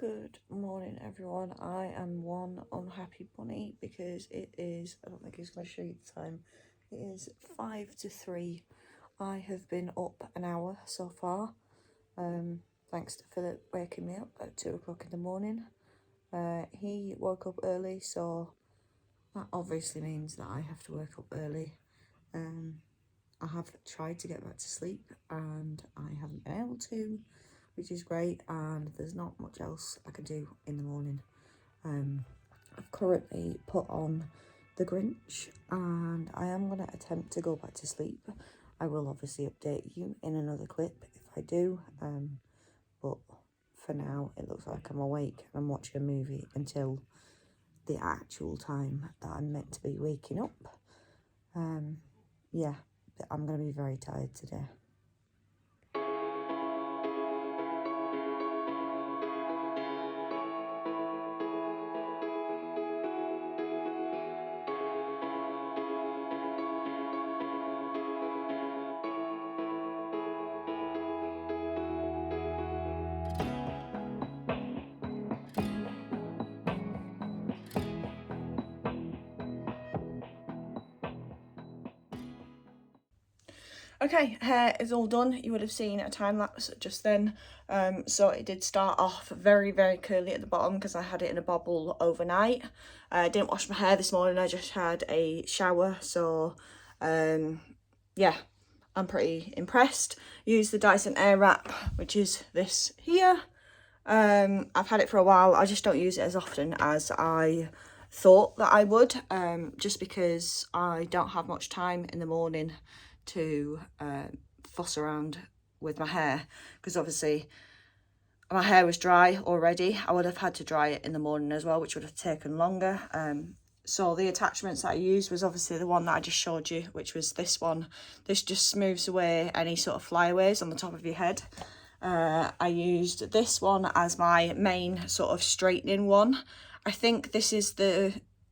Good morning, everyone. I am one unhappy bunny because it is, I don't think he's going to show you the time, it is 5 to 3. I have been up an hour so far, thanks to Philip waking me up at 2 o'clock in the morning. He woke up early, so that obviously means that I have to wake up early. I have tried to get back to sleep and I haven't been able to, which is great, and there's not much else I can do in the morning. I've currently put on The Grinch and I am going to attempt to go back to sleep. I will obviously update you in another clip if I do, but for now it looks like I'm awake and I'm watching a movie until the actual time that I'm meant to be waking up. Yeah, but I'm going to be very tired today. Okay, hair is all done. You would have seen a time lapse just then. So it did start off very, very curly at the bottom because I had it in a bobble overnight. I didn't wash my hair this morning. I just had a shower. So, yeah, I'm pretty impressed. Used the Dyson Airwrap, which is this here. I've had it for a while. I just don't use it as often as I thought that I would, just because I don't have much time in the morning to fuss around with my hair, because obviously my hair was dry already. I would have had to dry it in the morning as well, which would have taken longer. So the attachments that I used was obviously the one that I just showed you, which was this one. This just smooths away any sort of flyaways on the top of your head. I used this one as my main sort of straightening one. I think this is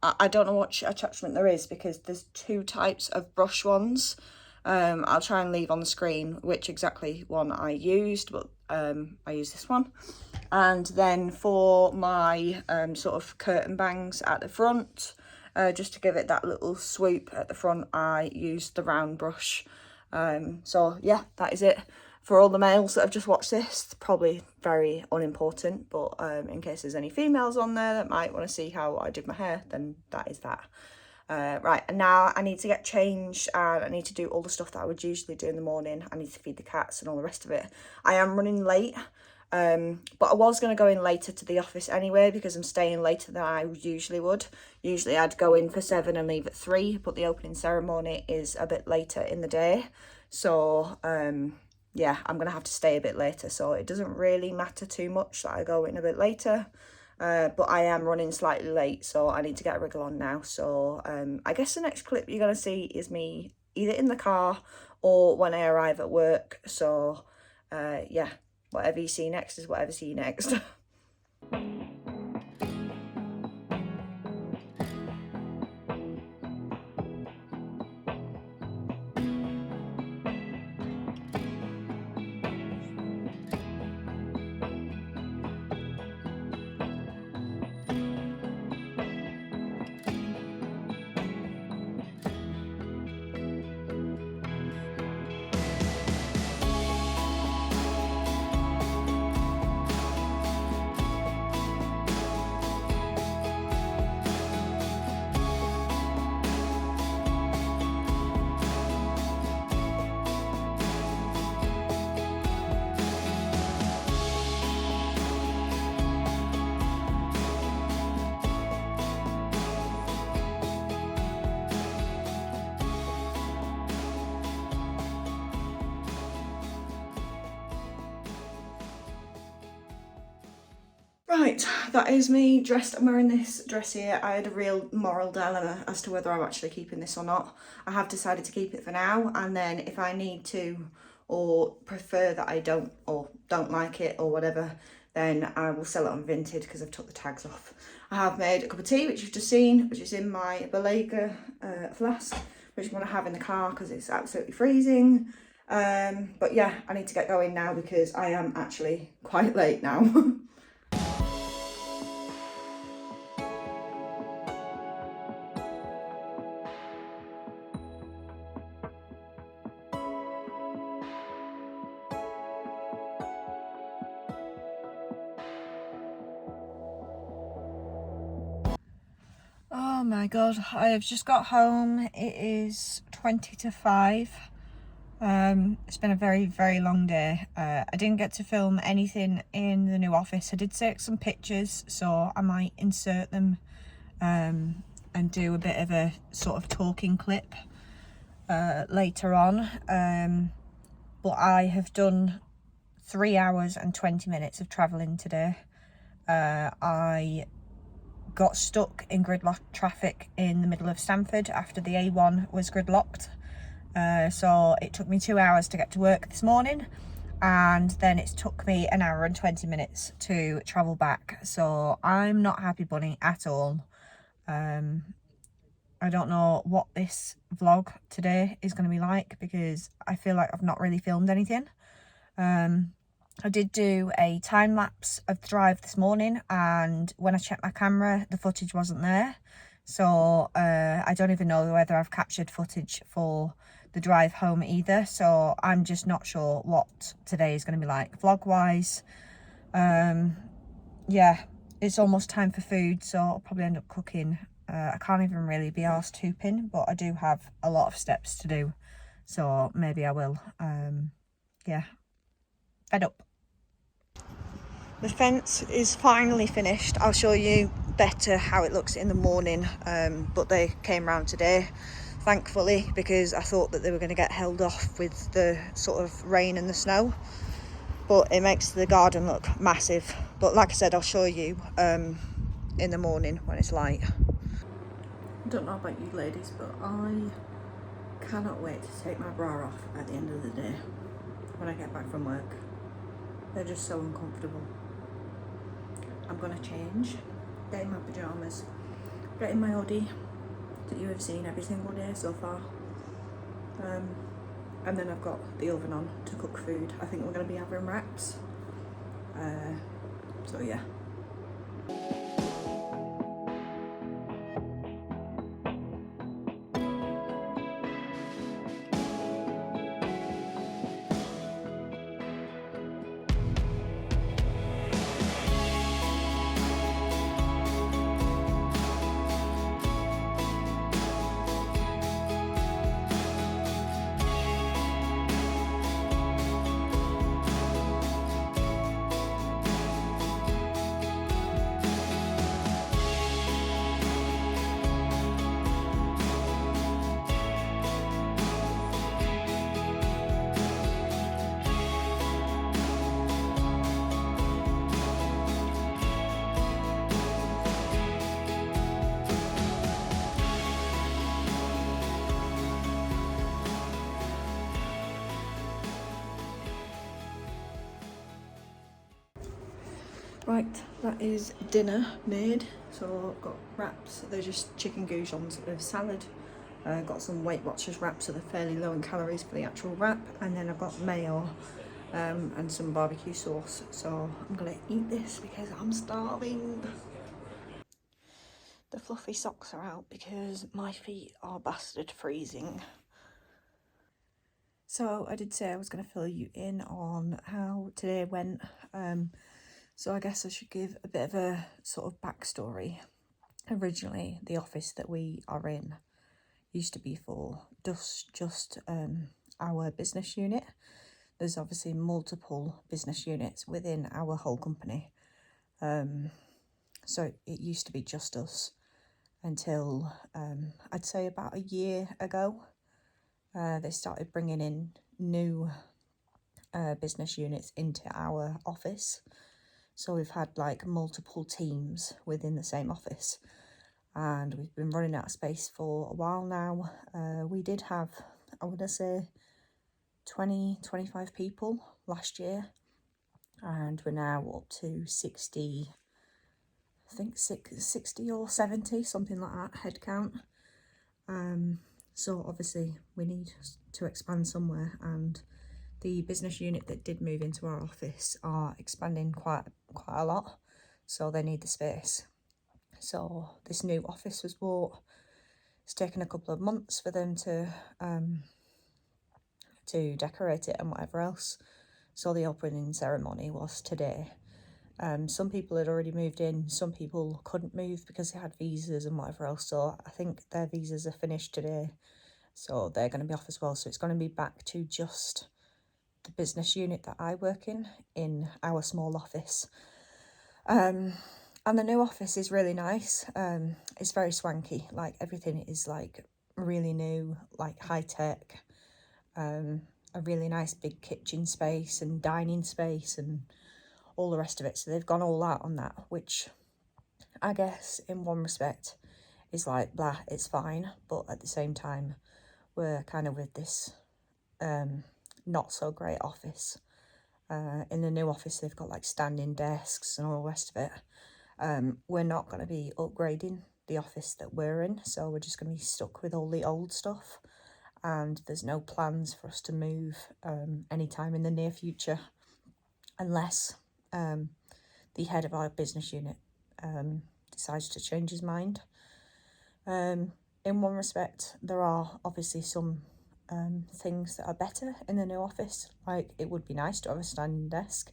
I don't know what attachment there is because there's two types of brush ones. I'll try and leave on the screen which exactly one I used, but I used this one. And then for my sort of curtain bangs at the front, just to give it that little swoop at the front, I used the round brush. So yeah, that is it. For all the males that have just watched this, probably very unimportant, but in case there's any females on there that might want to see how I did my hair, then that is that. Right, and now I need to get changed and I need to do all the stuff that I would usually do in the morning. I need to feed the cats and all the rest of it. I am running late, but I was going to go in later to the office anyway because I'm staying later than I usually would. Usually I'd go in for 7 and leave at 3, but the opening ceremony is a bit later in the day. So, yeah, I'm going to have to stay a bit later. So it doesn't really matter too much that I go in a bit later. But I am running slightly late, so I need to get a wriggle on now. So I guess the next clip you're going to see is me either in the car or when I arrive at work. So yeah, whatever you see next is whatever you see next. Right, that is me dressed. I'm wearing this dress here. I had a real moral dilemma as to whether I'm actually keeping this or not. I have decided to keep it for now, and then if I need to or prefer that I don't like it or whatever, then I will sell it on Vinted because I've took the tags off. I have made a cup of tea, which you've just seen, which is in my Belega flask, which I'm going to have in the car because it's absolutely freezing. But yeah, I need to get going now because I am actually quite late now. Oh my god, I have just got home. It is 20 to 5. It's been a very, very long day. I didn't get to film anything in the new office. I did take some pictures, so I might insert them and do a bit of a sort of talking clip later on. But I have done 3 hours and 20 minutes of travelling today. I got stuck in gridlock traffic in the middle of Stamford after the A1 was gridlocked. So it took me 2 hours to get to work this morning, and then it took me 1 hour and 20 minutes to travel back. So I'm not happy bunny at all. I don't know what this vlog today is going to be like, because I feel like I've not really filmed anything. I did do a time lapse of the drive this morning, and when I checked my camera, the footage wasn't there. So I don't even know whether I've captured footage for the drive home either. So I'm just not sure what today is going to be like vlog wise. Yeah, it's almost time for food, so I'll probably end up cooking. I can't even really be arsed hooping, but I do have a lot of steps to do, so maybe I will. Yeah, fed up. The fence is finally finished. I'll show you better how it looks in the morning, but they came round today, thankfully, because I thought that they were going to get held off with the sort of rain and the snow. But it makes the garden look massive. But like I said, I'll show you in the morning when it's light. I don't know about you ladies, but I cannot wait to take my bra off at the end of the day when I get back from work. They're just so uncomfortable. I'm gonna change, get in my pyjamas, get in my hoodie that you have seen every single day so far, and then I've got the oven on to cook food. I think we're gonna be having wraps, so yeah. Right, that is dinner made. So I've got wraps, they're just chicken goujons with salad. Got some Weight Watchers wraps, so they're fairly low in calories for the actual wrap. And then I've got mayo and some barbecue sauce. So I'm gonna eat this because I'm starving. The fluffy socks are out because my feet are bastard freezing. So I did say I was going to fill you in on how today went. So I guess I should give a bit of a sort of backstory. Originally, the office that we are in used to be for just our business unit. There's obviously multiple business units within our whole company. So it used to be just us until I'd say about a year ago. They started bringing in new business units into our office. So we've had like multiple teams within the same office, and we've been running out of space for a while now. We did have, I want to say, 25 people last year, and we're now up to 60, I think 60 or 70, something like that, head count. So obviously we need to expand somewhere, and the business unit that did move into our office are expanding quite a lot, so they need the space. So this new office was bought. It's taken a couple of months for them to decorate it and whatever else. So the opening ceremony was today. Some people had already moved in, some people couldn't move because they had visas and whatever else, so I think their visas are finished today, so they're going to be off as well. So it's going to be back to just the business unit that I work in our small office. And the new office is really nice. It's very swanky, like everything is like really new, like high tech. A really nice big kitchen space and dining space and all the rest of it. So they've gone all out on that, which I guess in one respect is like, blah, it's fine. But at the same time, we're kind of with this not so great office. In the new office, they've got like standing desks and all the rest of it. We're not going to be upgrading the office that we're in, so we're just going to be stuck with all the old stuff. And there's no plans for us to move anytime in the near future, unless the head of our business unit decides to change his mind. In one respect, there are obviously some things that are better in the new office, like it would be nice to have a standing desk,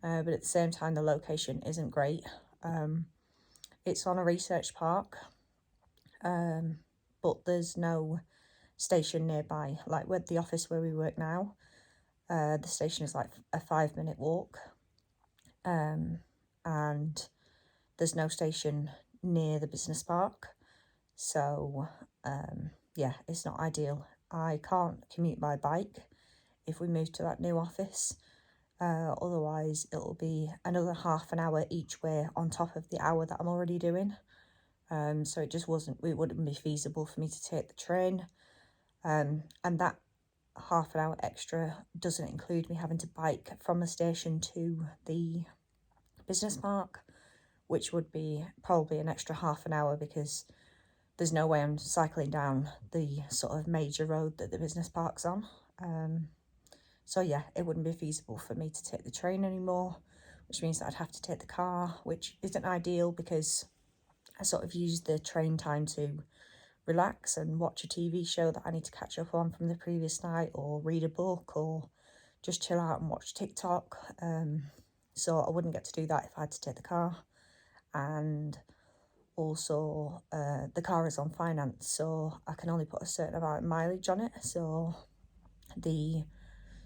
but at the same time the location isn't great. It's on a research park, but there's no station nearby. Like with the office where we work now, the station is like a 5-minute walk, and there's no station near the business park, so yeah, it's not ideal. I can't commute by bike if we move to that new office, otherwise it'll be another half an hour each way on top of the hour that I'm already doing. So it wouldn't be feasible for me to take the train, and that half an hour extra doesn't include me having to bike from the station to the business park, which would be probably an extra half an hour because there's no way I'm cycling down the sort of major road that the business park's on. So yeah, it wouldn't be feasible for me to take the train anymore, which means that I'd have to take the car, which isn't ideal because I sort of use the train time to relax and watch a TV show that I need to catch up on from the previous night, or read a book, or just chill out and watch TikTok. So I wouldn't get to do that if I had to take the car. And also the car is on finance, so I can only put a certain amount of mileage on it, so the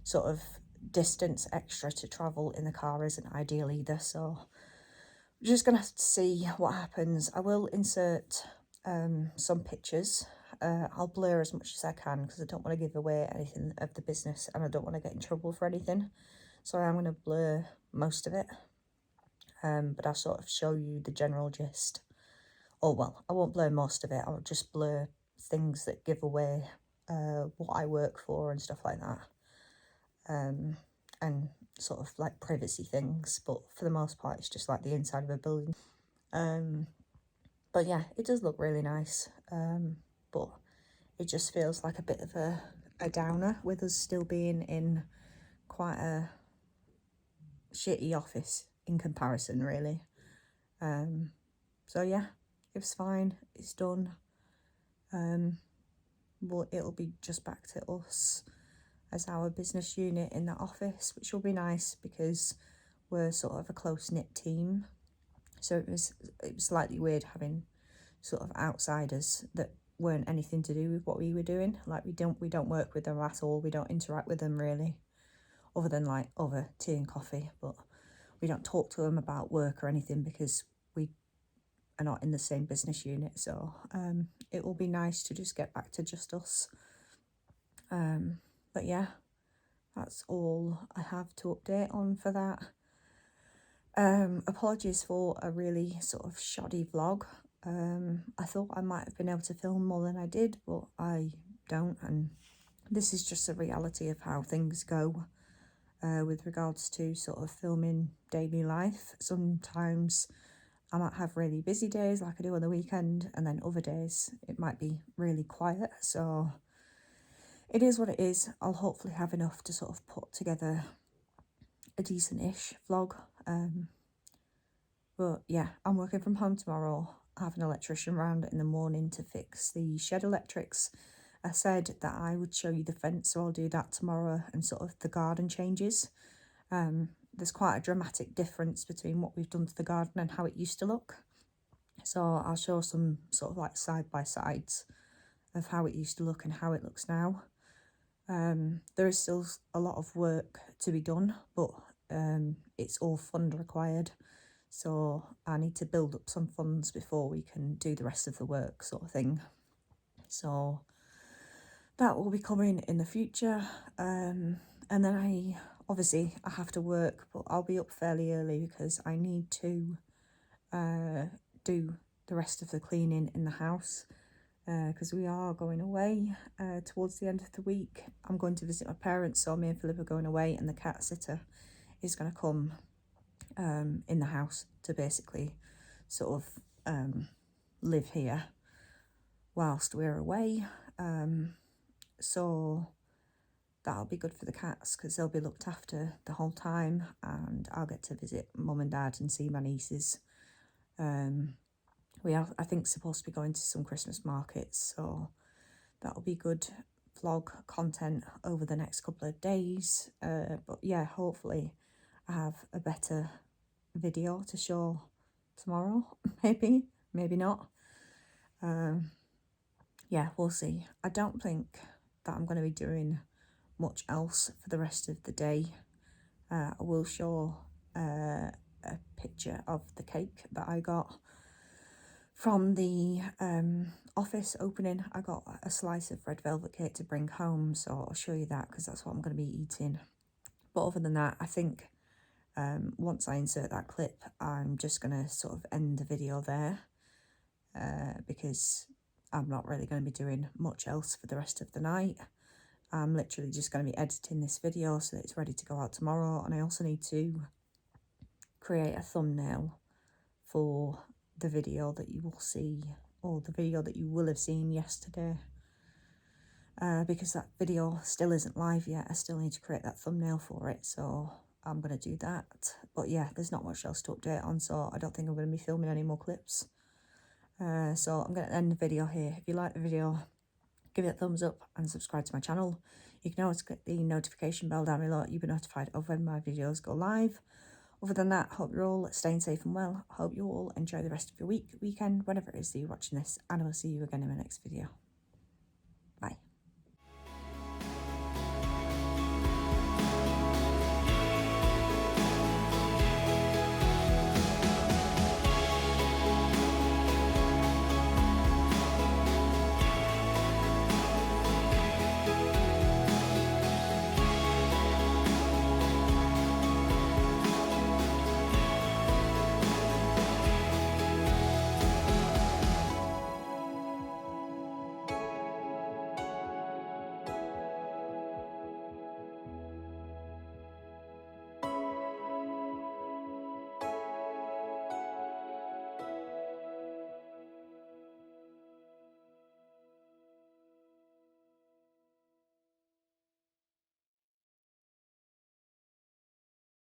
sort of distance extra to travel in the car isn't ideal either. So we're just gonna have to see what happens. I will insert some pictures. I'll blur as much as I can because I don't want to give away anything of the business and I don't want to get in trouble for anything, so I'm going to blur most of it, but I'll sort of show you the general gist. Oh well, I won't blur most of it, I'll just blur things that give away what I work for and stuff like that, and sort of like privacy things, but for the most part it's just like the inside of a building. But yeah, it does look really nice, but it just feels like a bit of a downer with us still being in quite a shitty office in comparison, really. So yeah, it's fine, it's done. But it'll be just back to us as our business unit in that office, which will be nice because we're sort of a close-knit team. So it was slightly weird having sort of outsiders that weren't anything to do with what we were doing. Like we don't work with them at all. We don't interact with them really, other than like over tea and coffee. But we don't talk to them about work or anything because we are not in the same business unit. So it will be nice to just get back to just us. But yeah, that's all I have to update on for that. Apologies for a really sort of shoddy vlog. I thought I might have been able to film more than I did, but I don't, and this is just a reality of how things go with regards to sort of filming daily life. Sometimes I might have really busy days like I do on the weekend, and then other days it might be really quiet, so it is what it is. I'll hopefully have enough to sort of put together a decent-ish vlog. But yeah, I'm working from home tomorrow. I have an electrician round in the morning to fix the shed electrics. I said that I would show you the fence, so I'll do that tomorrow, and sort of the garden changes. there's quite a dramatic difference between what we've done to the garden and how it used to look. So I'll show some sort of like side-by-sides of how it used to look and how it looks now. There is still a lot of work to be done, but it's all fund required. So I need to build up some funds before we can do the rest of the work, sort of thing. So that will be coming in the future. And then I have to work, but I'll be up fairly early because I need to do the rest of the cleaning in the house, because we are going away towards the end of the week. I'm going to visit my parents, so me and Philip are going away, and the cat sitter is going to come in the house to basically sort of live here whilst we're away. So that'll be good for the cats because they'll be looked after the whole time, and I'll get to visit mum and dad and see my nieces. We are, I think, supposed to be going to some Christmas markets, so that'll be good vlog content over the next couple of days. But yeah, hopefully I have a better video to show tomorrow. maybe not. Yeah, we'll see. I don't think that I'm going to be doing much else for the rest of the day. I will show a picture of the cake that I got from the office opening. I got a slice of red velvet cake to bring home, so I'll show you that because that's what I'm going to be eating. But other than that, I think once I insert that clip, I'm just going to sort of end the video there, because I'm not really going to be doing much else for the rest of the night. I'm literally just going to be editing this video so that it's ready to go out tomorrow, and I also need to create a thumbnail for the video that you will see, or the video that you will have seen yesterday, because that video still isn't live yet. I still need to create that thumbnail for it, so I'm going to do that. But yeah, there's not much else to update on, so I don't think I'm going to be filming any more clips. So I'm going to end the video here. If you like the video, give it a thumbs up and subscribe to my channel. You can always click the notification bell down below. You'll be notified of when my videos go live. Other than that, hope you're all staying safe and well. Hope you all enjoy the rest of your weekend, whenever it is that you're watching this, and I will see you again in my next video.